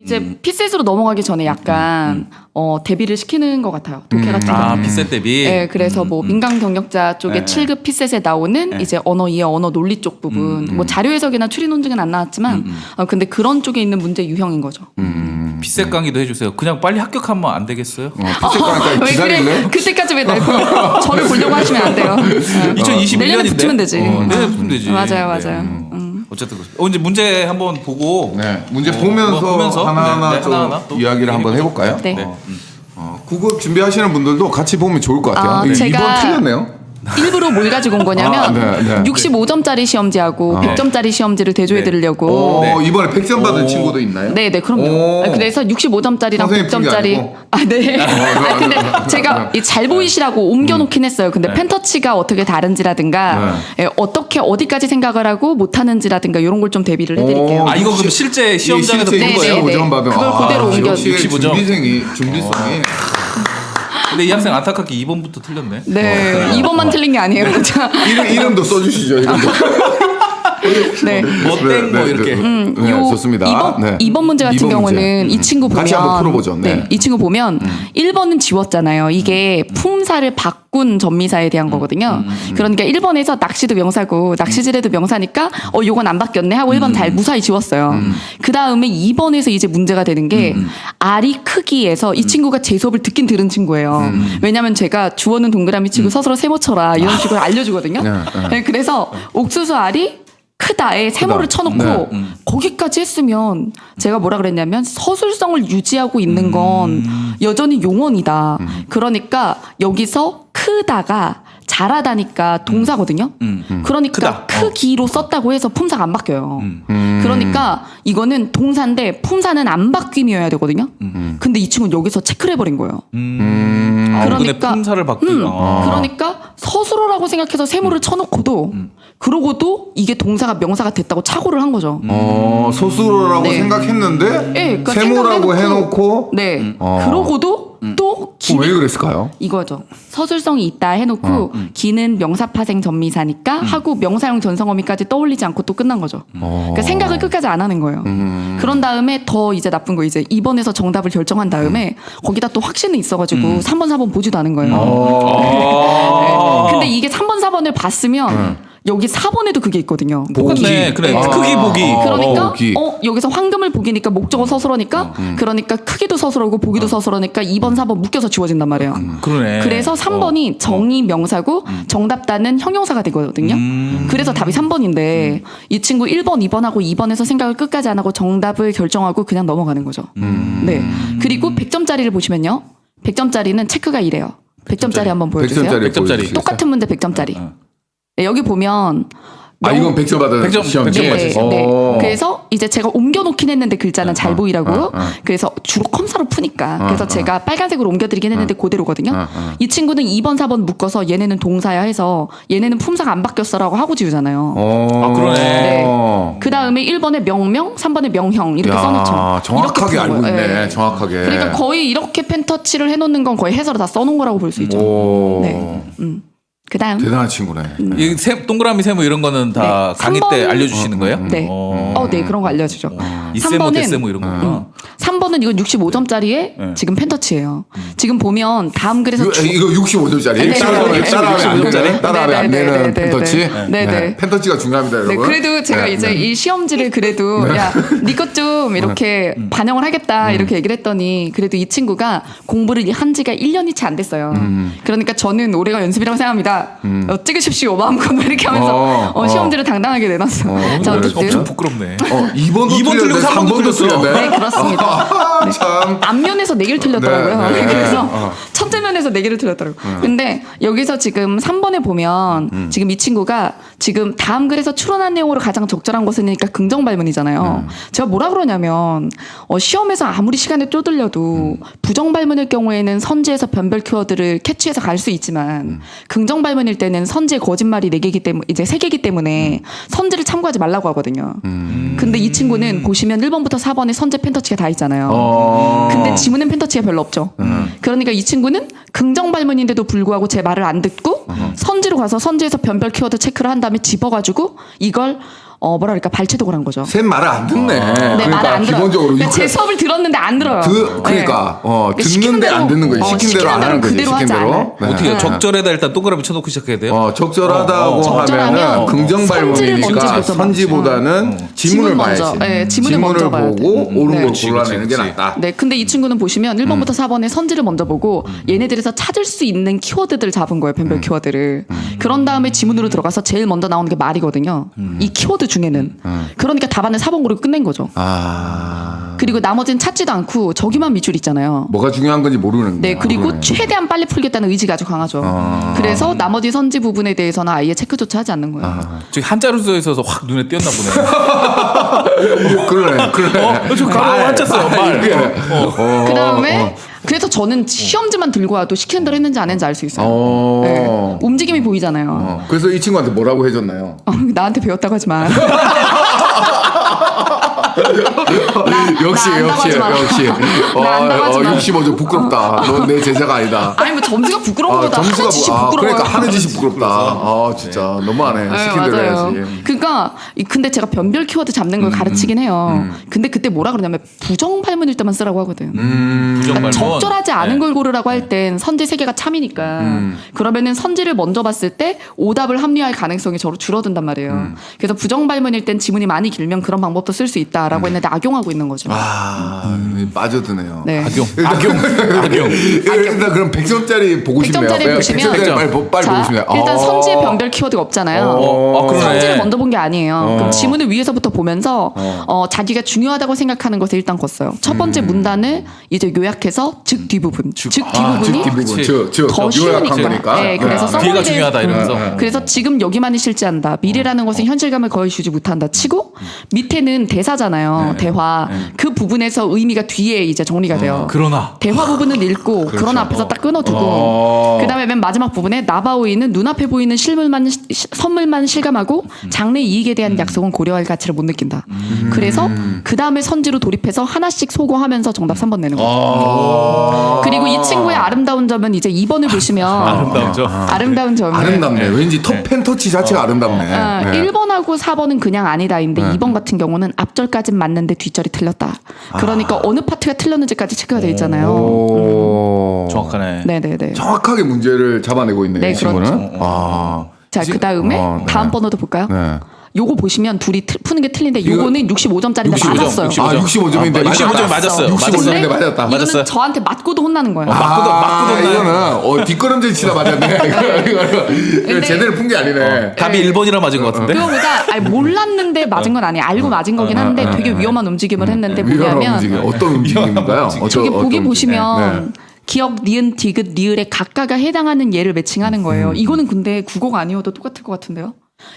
이제 피셋으로 넘어가기 전에 약간 대비를 시키는 것 같아요. 독해 같은 경우는. 피셋 대비. 네, 그래서 뭐 민간 경력자 쪽에 7급 피셋에 나오는 이제 언어 이해, 언어 논리 쪽 부분, 뭐 자료 해석이나 추리 논증은 안 나왔지만, 근데 그런 쪽에 있는 문제 유형인 거죠. 피셋 강의도 해주세요. 그냥 빨리 합격하면 안 되겠어요? 피셋 강의까지 왜 그래? 기다릴래? 그때까지 왜 날 저를 보려고 하시면 안 돼요. 2021년인데. 내년에 붙으면 되지. 내년에 붙으면 되지. 맞아요, 네. 맞아요. 어쨌든 이제 문제 한번 보고. 네, 문제 보면서 하나하나 좀 또 이야기를 한번 해볼까요? 네. 9급 준비하시는 분들도 같이 보면 좋을 것 같아요. 제가- 이번 틀렸네요. 일부러 뭘 가지고 온 거냐면 네. 65점짜리 시험지하고 100점짜리 시험지를 대조해 드리려고. 이번에 100점 받은 친구도 있나요? 네, 그럼요. 그래서 65점짜리랑 선생님 푼게 100점짜리. 아니고? 네. 근데 제가 잘 보이시라고 옮겨놓긴 했어요. 근데 펜터치가 어떻게 다른지라든가, 어떻게 어디까지 생각을 하고 못하는지라든가 이런 걸 좀 대비를 해드릴게요. 이거 그럼 실제 시험장에서 네, 본 네, 거예요? 네. 65점 받은. 그걸 그대로 옮겨- 역시 65점. 준비성이. 근데 이 학생 안타깝게 2번부터 틀렸네. 네, 2번만 틀린 게 아니에요. 이름도 써주시죠. 이름도. 네. 뭐땡 뭐 이렇게. 네, 좋습니다. 네. 2번 문제 같은 2번 경우는 이 친구 보면 같이 한번 풀어보죠. 네. 이 친구 보면 1번은 지웠잖아요. 이게 품사를 바꾼 전미사에 대한 거거든요. 그러니까 1번에서 낚시도 명사고 낚시질해도 명사니까 요건 안 바뀌었네 하고 1번 다 무사히 지웠어요. 그 다음에 2번에서 이제 문제가 되는 게 알이 크기에서 이 친구가 제 수업을 듣긴 들은 친구예요. 왜냐면 제가 주어는 동그라미 치고 서술어 세모 쳐라 이런 식으로 알려주거든요. 네, 그래서 옥수수 알이 크다에 세모를 쳐놓고 거기까지 했으면 제가 뭐라 그랬냐면 서술성을 유지하고 있는 건 여전히 용언이다. 그러니까 여기서 크다가 잘하다니까 동사거든요. 그러니까 크다. 크기로 썼다고 해서 품사가 안 바뀌어요. 그러니까 이거는 동사인데 품사는 안 바뀜이어야 되거든요. 근데 이 친구는 여기서 체크를 해버린 거예요. 그러니까 품사를 바꾸고. 그러니까 서술어라고 생각해서 세모를 쳐놓고도 그러고도 이게 동사가 명사가 됐다고 착오를 한 거죠. 소수로라고 네. 생각했는데 네, 그러니까 세모라고 생각해놓고- 해놓고 네. 그러고도 또 왜 그랬을까요? 이거죠. 서술성이 있다 해놓고 기는 명사파생 전미사니까 하고 명사형 전성어미까지 떠올리지 않고 또 끝난 거죠. 그러니까 생각을 끝까지 안 하는 거예요. 그런 다음에 더 이제 나쁜 거 이제 2번에서 정답을 결정한 다음에 거기다 또 확신이 있어가지고 3번, 4번 보지도 않은 거예요. 네. 근데 이게 3번, 4번을 봤으면 여기 4번에도 그게 있거든요. 똑같네. 그래. 크기 보기. 그러니까 보기. 여기서 황금을 보기니까 목적어 서술어니까 그러니까 크기도 서술어고 보기도 서술어니까 2번 4번 묶여서 지워진단 말이에요. 그러네. 그래서 3번이 정의 명사고 정답단은 형용사가 되거든요. 그래서 답이 3번인데 이 친구 1번 2번하고 2번에서 생각을 끝까지 안 하고 정답을 결정하고 그냥 넘어가는 거죠. 네. 그리고 100점짜리를 보시면요. 100점짜리는 체크가 이래요. 100점짜리 한번 보여주세요. 100점짜리. 똑같은 문제 100점짜리. 네, 여기 보면 이건 100점 받은 100점 시험지. 네, 맞지? 네. 그래서 이제 제가 옮겨놓긴 했는데 글자는 잘 보이라고요. 그래서 주로 컴사로 푸니까. 그래서 제가 빨간색으로 옮겨드리긴 했는데 그대로거든요. 이 친구는 2번, 4번 묶어서 얘네는 동사야 해서 얘네는 품사가 안 바뀌었어라고 하고 지우잖아요. 그러네. 네. 그 다음에 1번에 명명, 3번에 명형 이렇게 써놓죠. 정확하게 이렇게 알고 푸는 있네. 거예요. 네. 정확하게. 그러니까 거의 이렇게 펜터치를 해놓는 건 거의 해설을 다 써놓은 거라고 볼 수 있죠. 네. 그 다음. 대단한 친구네. 이 동그라미 세모 이런 거는 다 네. 강의 3번. 때 알려주시는 거예요? 네. 네, 그런 거 알려주죠. 이세모 대세모 이런 거구나. 3번은 이건 65점짜리에 지금 펜터치예요. 지금 보면 다음 글에서 이거 65점짜리. 네, 따라하면 네, 안 네, 되는 따라하면 안 네, 네, 되는 네, 펜터치. 네, 네. 펜터치가 중요합니다, 네, 여러분. 그래도 제가 이제 이 시험지를 그래도 야, 네 것 좀 이렇게 반영을 하겠다 이렇게 얘기를 했더니 그래도 이 친구가 공부를 한 지가 1년이 채 안 됐어요. 그러니까 저는 올해가 연습이라고 생각합니다. 찍으십시오 마음껏 이렇게 하면서 시험지를 당당하게 내놨어. 자, 엄청 어쨌든 부끄럽네. 2번도 2번 틀리고 3번도 틀렸어. 네, 그렇습니다. 참. 앞면에서 4개를 틀렸더라고요. 네, 네. 그래서 첫째 면에서 4개를 틀렸더라고요. 근데 여기서 지금 3번에 보면 지금 이 친구가 지금 다음 글에서 추론한 내용으로 가장 적절한 것이니까 긍정 발문이잖아요. 제가 뭐라 그러냐면 시험에서 아무리 시간을 쪼들려도 부정 발문일 경우에는 선지에서 변별 키워드를 캐치해서 갈 수 있지만 긍정 발문일 때는 선지의 거짓말이 4개이기 때문에 이제 3개이기 때문에 선지를 참고하지 말라고 하거든요. 근데 이 친구는 보시면 1번부터 4번에 선지 펜터치가 다 있잖아요. 근데 지문엔 펜터치가 별로 없죠. 그러니까 이 친구는 긍정 발문인데도 불구하고 제 말을 안 듣고 선지로 가서 선지에서 변별 키워드 체크를 한 다음에 집어가지고 이걸 뭐랄까 발췌독을 한 거죠. 쌤 말을 안 듣네. 네, 그러니까 말을 안 들어요. 기본적으로 그러니까 제 수업을 들었는데 안 들어요. 그러니까 네. 듣는데 안 듣는 거지. 시킨 대로 안 하는 거지. 그대로 하지 시킨 대로. 않아요. 네. 어떻게 해요? 적절에다 일단 동그라미 쳐놓고 시작해야 돼요? 적절하다고 적절하면 하면은 긍정 선지를 먼저 발문이니까 보죠. 선지보다는 지문을 지문 봐야지. 먼저, 네, 지문을 먼저 봐야 보고 돼. 옳은 네. 걸 그치, 골라내는 게 그치. 낫다. 네, 근데 이 친구는 보시면 1번부터 4번에 선지를 먼저 보고 얘네들에서 찾을 수 있는 키워드들을 잡은 거예요. 변별 키워드를. 그런 다음에 지문으로 들어가서 제일 먼저 나오는 게 말이거든요. 이 키워드 중에는. 그러니까 답안을 4번 고르고 끝낸 거죠. 그리고 나머지는 찾지도 않고 저기만 밑줄 있잖아요. 뭐가 중요한 건지 모르는 네, 거야. 그리고 모르네. 최대한 빨리 풀겠다는 의지가 아주 강하죠. 그래서 나머지 선지 부분에 대해서는 아예 체크조차 하지 않는 거예요. 저기 한자로 써 있어서 확 눈에 띄었나 보네. 그러네. 저 가로 한자 써요. 말. 그 다음에 그래서 저는 시험지만 들고 와도 시키는 대로 했는지 안 했는지 알 수 있어요. 네, 움직임이 보이잖아요. 그래서 이 친구한테 뭐라고 해줬나요? 나한테 배웠다고 하지 마. 역시 나 안다고 하지 마. 나 안다고 하지 마. 65점 부끄럽다. 넌 내 제자가 아니다. 아니 뭐 점수가 부끄러운 거보다 하는 짓이 부끄러워요. 그러니까 하는 짓이 부끄럽다. 진짜 너무하네. 네, 시킨 대로 맞아요. 해야지. 그러니까 근데 제가 변별 키워드 잡는 걸 가르치긴 해요. 근데 그때 뭐라 그러냐면 부정 발문일 때만 쓰라고 하거든. 부정말문. 적절하지 않은 걸 고르라고 할 땐 선지 세 개가 참이니까 그러면은 선지를 먼저 봤을 때 오답을 합리화할 가능성이 저로 줄어든단 말이에요. 그래서 부정 발문일 땐 지문이 많이 길면 그런 방법도 쓸 수 있다라고 했는데 악용하고 있는 거죠. 빠져드네요. 네. 악용. 일단 그럼 100점짜리 보고 싶네요. 100점짜리 보시면 100점짜리 빨리 보고 자, 싶네요. 일단 선지의 변별 키워드가 없잖아요. 그러네. 선지를 먼저 본 게 아니에요. 그럼 지문을 위에서부터 보면서 자기가 중요하다고 생각하는 것을 일단 걷어요. 첫 번째 문단을 이제 요약해서 즉 뒷부분. 즉 뒷부분이 더 쉬우니까. 거니까. 네, 그래서 뒤가 써머리를- 중요하다 이러면서. 그래서 지금 여기만이 실제한다. 미래라는 것은 현실감을 거의 주지 못한다. 치고 밑에는 대사잖아요. 대화. 그 부분에서 의미가 뒤에 이제 정리가 돼요. 그러나 대화 부분은 읽고 그런 앞에서 딱 끊어두고 그다음에 맨 마지막 부분에 나바오이는 눈앞에 보이는 선물만 실감하고 장래 이익에 대한 약속은 고려할 가치를 못 느낀다. 그래서 그 다음에 선지로 돌입해서 하나씩 소거하면서 정답 3번 내는 거죠. 그리고 이 친구의 아름다운 점은 이제 2번을 보시면 아름다운 점은 아름답네. 왠지 펜터치 자체가 아름답네. 네. 1번하고 4번은 그냥 아니다인데 2번 같은 경우는 앞절까진 맞는데 뒷절이 틀렸다. 그러니까 어느 파트가 틀렸는지까지 체크가 돼 있잖아요. 정확하네. 네네네. 정확하게 문제를 잡아내고 있네요. 네, 이 친구는. 그렇죠. 자, 그 다음에 네. 다음 번호도 볼까요? 네. 요거 보시면 둘이 푸는 게 틀린데 요거는 65점짜리인데 65점, 맞았어요. 65점인데 65점 맞았어요. 65점인데 맞았다. 이거는 맞았어요. 저한테 맞고도 혼나는 거예요. 이거는 뒷걸음질 치다 맞았네. 이거 제대로 푼 게 아니네. 답이 1번이라 맞은 것 같은데. 그거보다 몰랐는데 맞은 건 아니에요. 알고 맞은 거긴 한데 되게 위험한 움직임을 했는데 위험한 뭐냐면 움직임. 어떤 움직임인가요? 저기 보기 어떤 보시면 움직임? 네. 기억, 니은, 디귿, 리을에 각각에 해당하는 예를 매칭하는 거예요. 이거는 근데 국어가 아니어도 똑같을 것 같은데요?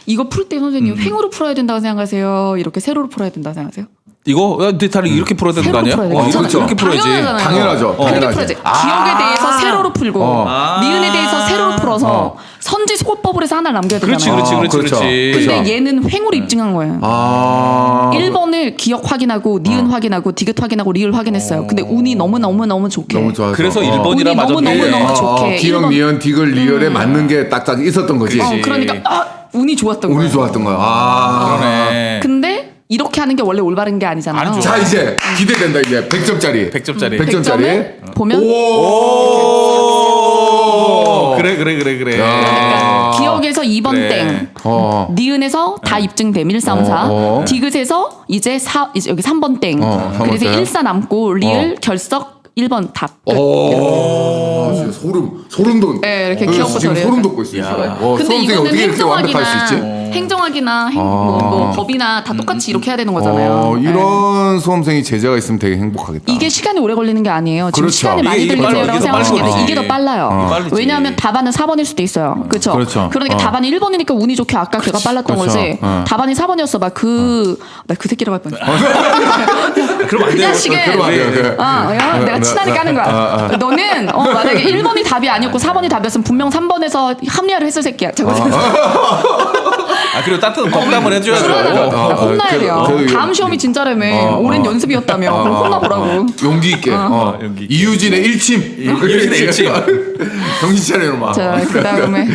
이거 풀 때 선생님 횡으로 풀어야 된다고 생각하세요? 이렇게 세로로 풀어야 된다고 생각하세요? 이거 내 다리 이렇게 풀어야 되는 거 아니야? 세로로 풀어야 되죠. 그렇죠. 이렇게 풀어야지. 당연하잖아요. 당연하죠. 이렇게 당연하지. 풀어야지. 기억에 대해서 세로로 풀고 니은에 대해서 세로로 풀어서 선지 소법을 해서 하나 남겨야 되잖아요. 그렇지. 근데 얘는 횡으로 입증한 거예요. 1번을 기억 확인하고 니은 확인하고 디귿 확인하고 리을 확인했어요. 근데 운이 너무 좋게. 너무 좋아서. 그래서 운이 1번이라 맞았네. 너무 좋게. 기억, 1번. 니은, 디귿, 리을에 맞는 게 딱딱 있었던 거지. 그러니까 운이 좋았던 거예요. 운이 좋았던 거야. 그러네. 근데 이렇게 하는 게 원래 올바른 게 아니잖아요. 아니죠. 자, 이제 기대된다. 이제 100점짜리. 100점짜리. 100점을 보면 그래. 그러니까 기억에서 2번 그래. 땡. 니은에서 다 입증됨 1, 3, 4. 디귿에서 이제 여기 3번 땡. 3번 그래서 땡. 1, 4 남고 리을 결석 1번 답. 끝. 진짜 소름 돋. 네, 이렇게 기억부터 지금 그래요. 소름 돋고 있어요. 근데 수험생이 이거는 어떻게 이렇게 완벽할 수 있지? 행정학이나 뭐 법이나 다 똑같이 이렇게 해야 되는 거잖아요. 네. 이런 수험생이 제자가 있으면 되게 행복하겠다. 이게 시간이 오래 걸리는 게 아니에요. 지금 그렇죠. 시간이 많이 이게 들리는 이게 거라고 더 생각하시는데 빠르지. 이게 더 빨라요. 빠르지. 왜냐하면 답안은 4번일 수도 있어요. 그렇죠? 그렇죠. 그러니까 답안이 1번이니까 운이 좋게 아까 걔가 빨랐던 그렇죠. 거지. 답안이 4번이었어. 나 그 새끼라고 할 뻔했어. 그럼 안 그 돼요. 자식은 그러면 안 돼요. 야, 내가 친하게 까는 거야. 너는 만약에 1번이 답이 아니었고 4번이 답이었으면 분명 3번에서 합리화를 했을 새끼야. 그리고 따뜻한 덕담을 해줘야죠. 혼나야 돼요. 그래도 다음 시험이 진짜라며. 오랜 연습이었다며. 그럼 혼나보라고. 용기 있게. 용기 있게. 이유진의 일침. 이유진의 일침. 정신 차려 마. 자, 그다음에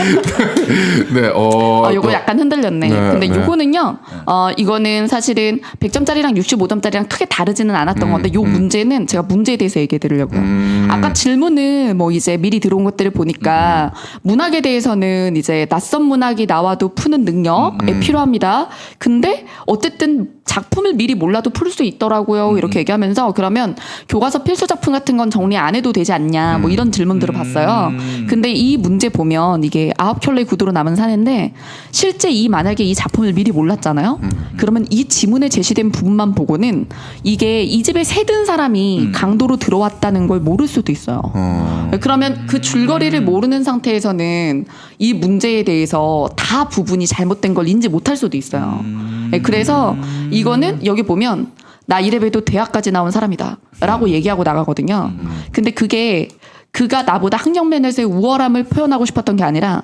네, 요거 약간 흔들렸네. 네, 근데 네. 요거는요, 이거는 사실은 100점짜리랑 65점짜리랑 크게 다르지는 않았던 건데, 요 문제는 제가 문제에 대해서 얘기해 드리려고요. 아까 질문은 뭐 이제 미리 들어온 것들을 보니까, 문학에 대해서는 이제 낯선 문학이 나와도 푸는 능력이 필요합니다. 근데 어쨌든 작품을 미리 몰라도 풀 수 있더라고요. 이렇게 얘기하면서, 그러면 교과서 필수 작품 같은 건 정리 안 해도 되지 않냐, 뭐 이런 질문들을 봤어요. 근데 이 문제 보면 이게 9켤레 구도로 남은 사례인데, 실제 만약에 이 작품을 미리 몰랐잖아요. 그러면 이 지문에 제시된 부분만 보고는 이게 이 집에 새든 사람이 강도로 들어왔다는 걸 모를 수도 있어요. 그러면 그 줄거리를 모르는 상태에서는 이 문제에 대해서 다 부분이 잘못된 걸 인지 못할 수도 있어요. 네, 그래서 이거는 여기 보면 나 이래봬도 대학까지 나온 사람이다 라고 얘기하고 나가거든요. 근데 그게 그가 나보다 학력 면에서의 우월함을 표현하고 싶었던 게 아니라,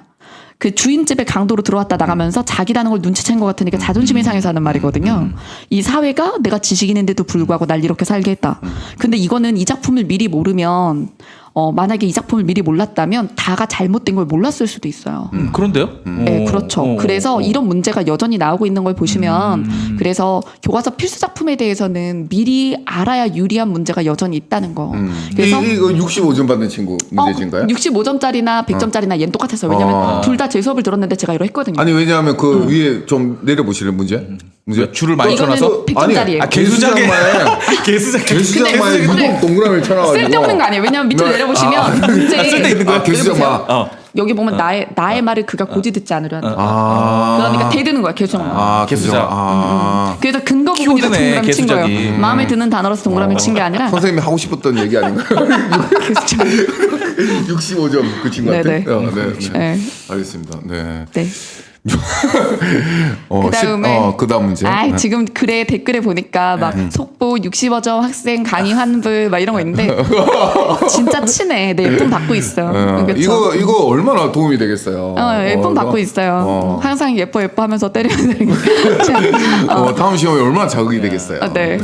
그 주인집에 강도로 들어왔다 나가면서 자기라는 걸 눈치챈 것 같으니까 자존심이 상해서 하는 말이거든요. 이 사회가 내가 지식인인데도 불구하고 날 이렇게 살게 했다. 근데 이거는 이 작품을 미리 모르면, 만약에 이 작품을 미리 몰랐다면 다가 잘못된 걸 몰랐을 수도 있어요. 그런데요? 네, 그렇죠. 그래서 이런 문제가 여전히 나오고 있는 걸 보시면, 그래서 교과서 필수 작품에 대해서는 미리 알아야 유리한 문제가 여전히 있다는 거. 그래서 이거 65점 받는 친구 문제진가요? 65점짜리나 100점짜리나 얘는 똑같았어요. 왜냐면 둘 다 제 수업을 들었는데 제가 이러 했거든요. 아니 왜냐하면 그 위에 좀 내려보시는 문제? 줄을 많이 이거는 쳐놔서? 100점짜리예요. 개수장마에 유독 동그라미를 쳐놔가지고 쓸데없는 거 아니에요. 왜냐면 밑으로 내려보시면 문제에 개수장마. 여기 보면 나의 말을 그가 고지 듣지 않으려 한다. 그러니까 대드는 거야, 개수장. 개수작. 그래서 근거 부분이라 키워드네, 동그라미 친 거예요. 개수작이. 마음에 드는 단어로서 동그라미 친 게 아니라 선생님이 하고 싶었던 얘기 아닌가요? 개수장. 65점 그 친구한테? 네네. 네. 네. 알겠습니다. 네. 네. 그다음에 그다음 문제. 네. 지금 글에 댓글에 보니까 막 속보 65점 학생 강의 환불 막 이런 거 있는데 진짜 친해. 네, 예쁨 받고 있어요. 그쵸? 이거 얼마나 도움이 되겠어요. 예쁨 받고 있어요. 항상 예뻐 하면서 때리는 다음 시험에 얼마나 자극이 되겠어요. 네.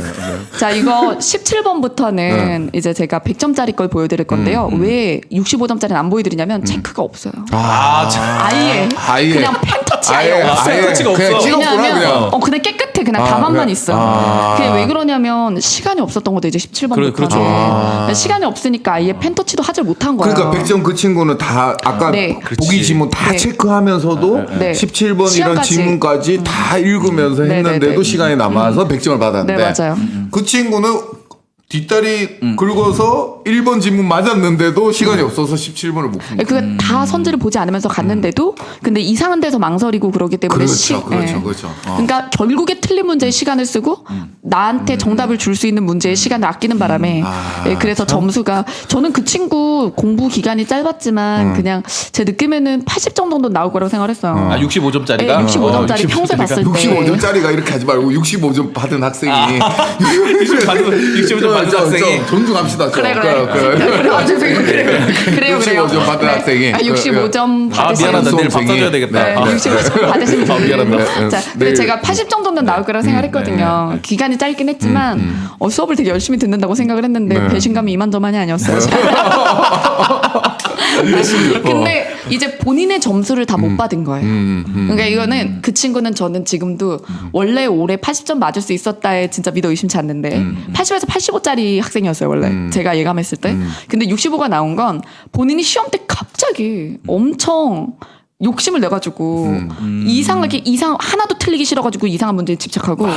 자, 이거 17번부터는 이제 제가 100점짜리 걸 보여드릴 건데요. 왜 65점짜리는 안 보여드리냐면 체크가 없어요. 아예 그냥 펜터치 아예 없어요. 펜터치가 그냥 없어. 찍었구나 그냥. 그냥 깨끗해. 그냥 답안만 그래. 있어. 그게 왜 그러냐면 시간이 없었던 거죠. 이제 17번부터. 그렇죠. 시간이 없으니까 아예 펜터치도 하질 못한 거예요. 그러니까 100점 그 친구는 다 아까 네. 보기 지문 다 네. 체크하면서 네. 17번 이런 시험까지. 지문까지 다 읽으면서 네, 했는데도 네, 네. 시간이 남아서 100점을 받았는데 네, 맞아요. 그 친구는 뒷다리 긁어서 1번 지문 맞았는데도 시간이 없어서 17번을 못 푼 거예요. 그게 다 선지를 보지 않으면서 갔는데도 근데 이상한 데서 망설이고 그러기 때문에 그렇죠. 그러니까 결국에 틀린 문제에 시간을 쓰고 나한테 정답을 줄 수 있는 문제에 시간을 아끼는 바람에 그래서 점수가 저는 그 친구 공부 기간이 짧았지만 그냥 제 느낌에는 80점 정도 나올 거라고 생각했어요. 65점짜리가? 네, 65점짜리 평소에 봤을 때 65점짜리가 이렇게 하지 말고 65점 받은 학생이 65점 받은 학생이 존중합시다. 그래. 그래요. 65점 받은 학생이 65점 받으신 미안하다. 내일 밥 사줘야 되겠다. 네. 65점 받으신 분이 미안하다. 자, 근데 제가 80점 정도는 나올 거라고 생각했거든요. 기간이 짧긴 했지만 수업을 되게 열심히 듣는다고 생각을 했는데 배신감이 이만저만이 아니었어요. 근데 이제 본인의 점수를 다 못 받은 거예요. 그러니까 이거는 그 친구는 저는 지금도 원래 올해 80점 맞을 수 있었다에 진짜 믿어 의심치 않는데 80에서 85짜리 학생이었어요 원래 제가 예감했을 때. 근데 65가 나온 건 본인이 시험 때 갑자기 엄청 욕심을 내가지고 이상하게 하나도 틀리기 싫어가지고 이상한 문제에 집착하고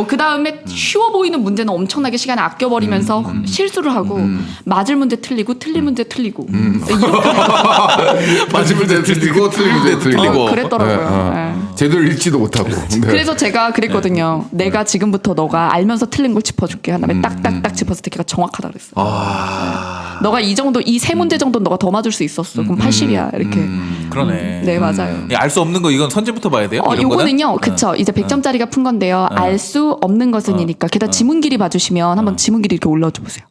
그 다음에 쉬워 보이는 문제는 엄청나게 시간을 아껴버리면서 실수를 하고 맞을 문제 틀리고 틀린 문제 틀리고 맞을 문제 틀리고 틀린 문제 틀리고 그랬더라고요. 네. 제대로 읽지도 못하고. 네. 그래서 제가 그랬거든요. 내가 지금부터 너가 알면서 틀린 걸 짚어줄게. 한 다음에 딱딱딱 짚었을 때 걔가 정확하다 그랬어. 너가 이 정도 이 세 문제 정도 너가 더 맞을 수 있었어. 그럼 80이야 이렇게. 그러네. 네 맞아요. 알 수 없는 거 이건 선제부터 봐야 돼요? 이런 요거는요, 거는? 그쵸. 이제 100점짜리가 푼 건데요. 알 수 없는 것은이니까. 게다가 지문 길이 봐주시면 한번 지문 길이 이렇게 올려줘 보세요.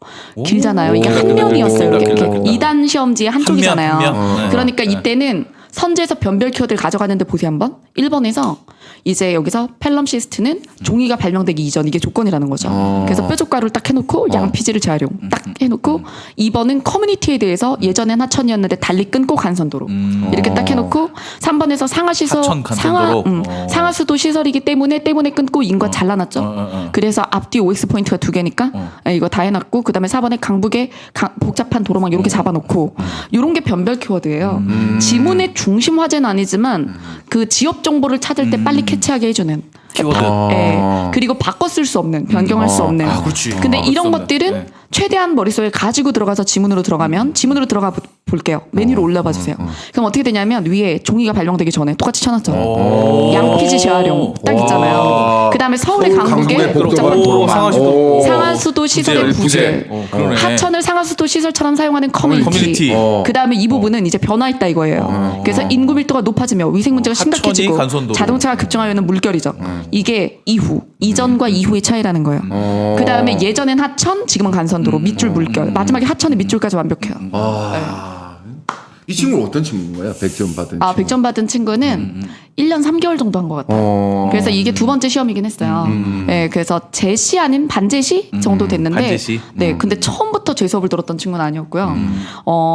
길잖아요. 이게 한 면이었어요. 이렇게. 2단 시험지의 한쪽이잖아요. 한 면. 그러니까 이때는 선지에서 변별 키워드를 가져가는데 보세요 한번. 1번에서 이제 여기서 펠럼시스트는 종이가 발명되기 이전 이게 조건이라는 거죠. 그래서 뾰족가루를 딱 해놓고 양피지를 재활용. 딱 딱 해놓고 2번은 커뮤니티에 대해서 예전엔 하천이었는데 달리 끊고 간선도로 이렇게 딱 해놓고 3번에서 상하시설 하천 간선도로? 상하수도 시설이기 때문에 끊고 인과 잘라놨죠. 그래서 앞뒤 OX 포인트가 2개니까 이거 다 해놨고 그다음에 4번에 강북에 복잡한 도로망 이렇게 잡아놓고 이런 게 변별 키워드예요. 지문의 중심 화제는 아니지만 그 지역 정보를 찾을 때 빨리 캐치하게 해주는. 키워드. 예. 그리고 바꿔 쓸 수 없는, 변경할 수 없는. 그렇지. 근데 이런 없는. 것들은 네. 최대한 머릿속에 가지고 들어가서 지문으로 들어가면 지문으로 들어가 볼게요. 메뉴로 올려봐 주세요. 그럼 어떻게 되냐면 위에 종이가 발령되기 전에 똑같이 쳐놨죠. 양피지 재활용 딱 있잖아요. 그 다음에 서울의 서울 강북에 강북의 복잡한 오, 도로망. 상하수도. 상하수도 시설의 부재. 그러네. 하천을 상하수도 시설처럼 사용하는 커뮤니티. 커뮤니티. 그 다음에 이 부분은 이제 변화했다 이거예요. 그래서 인구 밀도가 높아지며 위생 문제가 하천이 심각해지고 간선도로. 자동차가 급증하면 물결이죠. 이게 이전과 이후의 차이라는 거예요. 그 다음에 예전엔 하천, 지금은 간선도로, 밑줄 물결. 마지막에 하천에 밑줄까지 완벽해요. 이 친구는 어떤 친구인 거야? 100점 받은 친구. 100점 받은 친구는 1년 3개월 정도 한 것 같아요. 그래서 이게 2번째 시험이긴 했어요. 네, 그래서 제시 아닌 반제시 정도 됐는데, 반제시? 네, 근데 처음부터 제 수업을 들었던 친구는 아니었고요.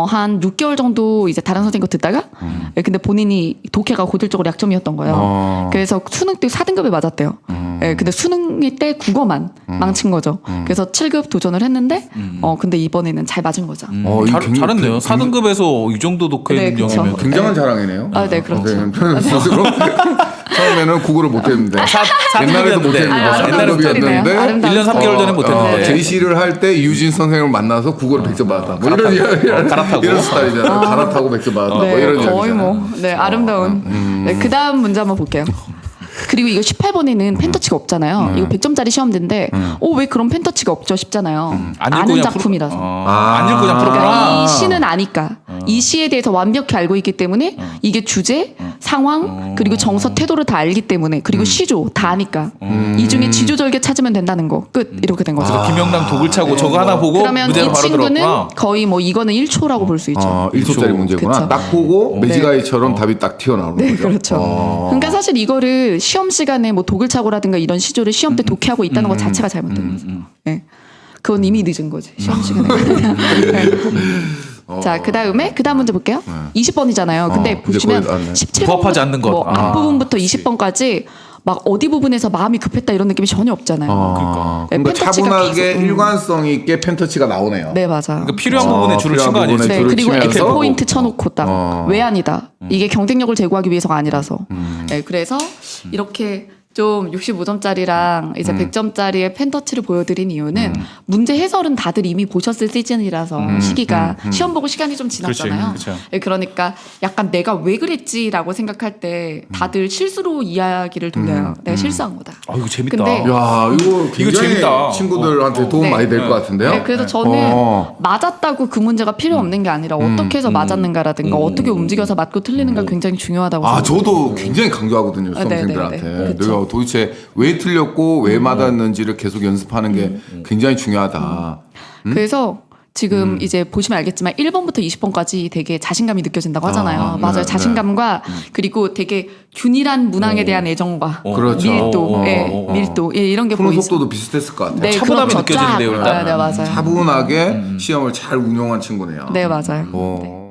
한 6개월 정도 이제 다른 선생님 거 듣다가, 네, 근데 본인이 독해가 고질적으로 약점이었던 거예요. 그래서 수능 때 4등급에 맞았대요. 네, 근데 수능일 때 국어만 망친 거죠. 그래서 7급 도전을 했는데, 근데 이번에는 잘 맞은 거죠. 잘했네요. 4등급에서 이 정도 독해 네, 그쵸. 능력이면. 굉장한 자랑이네요. 네, 그렇죠. 스스로 처음에는 국어를 못했는데 옛날에도 못했는데 아름다운 4등급이었는데 1년 3개월 전에 못했는데. 제시를 할 때 이유진 선생님을 만나서 국어를 100점 받았다. 뭐 이런 갈아타고. 이런 스타일이잖아요. 갈아타고 100점 받았다. 뭐 이런 거의 이야기잖아요. 뭐, 네, 아름다운. 네, 그 다음 문제 한번 볼게요. 그리고 이거 18번에는 펜터치가 없잖아요. 이거 100점짜리 시험인데, 왜 그런 펜터치가 없죠? 싶잖아요. 안 읽고 아는 그냥 작품이라서. 안 읽고 그냥 그러니까 풀었구나. 이 시는 아니까. 이 시에 대해서 완벽히 알고 있기 때문에 이게 주제, 상황, 그리고 정서, 태도를 다 알기 때문에 그리고 시조 다 아니까. 이 중에 지조절개 찾으면 된다는 거. 끝. 이렇게 된 거죠. 김영남 독을 차고 저거 하나 보고 그러면 문제가 이 바로 친구는 들어갔구나. 거의 뭐 이거는 1초라고 볼 수 있죠. 1초짜리 문제구나. 그쵸. 딱 보고 매지가이처럼 답이 딱 튀어나오는 네, 거죠. 그렇죠. 그러니까 사실 이거를 시험 시간에 뭐 독을 차고라든가 이런 시조를 시험 때 독해하고 있다는 것 자체가 잘못된 거죠. 네. 그건 이미 늦은 거지. 시험 시간에. 네. 자, 그다음 문제 볼게요. 20번이잖아요. 근데 이제 보시면 거의 나왔네. 17번 부합하지 않는 것. 뭐 앞부분부터 20번까지 막 어디 부분에서 마음이 급했다 이런 느낌이 전혀 없잖아요. 네, 그러니까 펜터치가 차분하게 계속, 일관성 있게 펜터치가 나오네요. 네, 맞아요. 그러니까 필요한 부분에 줄을 친 거 필요한 아니에요? 부분에 네, 줄을 그리고 치면서 X 포인트 쳐놓고 딱 왜 아니다. 이게 경쟁력을 제고하기 위해서가 아니라서. 네, 그래서 이렇게 좀 65점짜리랑 이제 100점짜리의 펜터치를 보여드린 이유는 문제 해설은 다들 이미 보셨을 시즌이라서 시기가 시험 보고 시간이 좀 지났잖아요. 그치. 네, 그러니까 약간 내가 왜 그랬지라고 생각할 때 다들 실수로 이야기를 돌려요. 내가 실수한 거다. 이거 재밌다. 근데 야, 이거 굉장히 재밌다. 친구들한테 도움 네. 많이 될 것 같은데요. 네, 그래서 저는 맞았다고 그 문제가 필요 없는 게 아니라 어떻게 해서 맞았는가라든가 어떻게 움직여서 맞고 틀리는가 굉장히 중요하다고 생각해요. 저도 굉장히 강조하거든요, 수험생들한테. 네네네. 내가 도대체 왜 틀렸고 왜 맞았는지를 계속 연습하는 게 굉장히 중요하다. 그래서 지금 이제 보시면 알겠지만 1번부터 20번까지 되게 자신감이 느껴진다고 하잖아요. 맞아요. 네, 자신감과 그리고 되게 균일한 문항에 대한 애정과 그렇죠. 밀도, 밀도 이런 게 푸는 보이죠. 속도도 비슷했을 것 같아요. 네, 차분함이 그렇죠. 느껴지는데요, 일단. 네, 맞아요. 차분하게 시험을 잘 운용한 친구네요. 네, 맞아요. 오.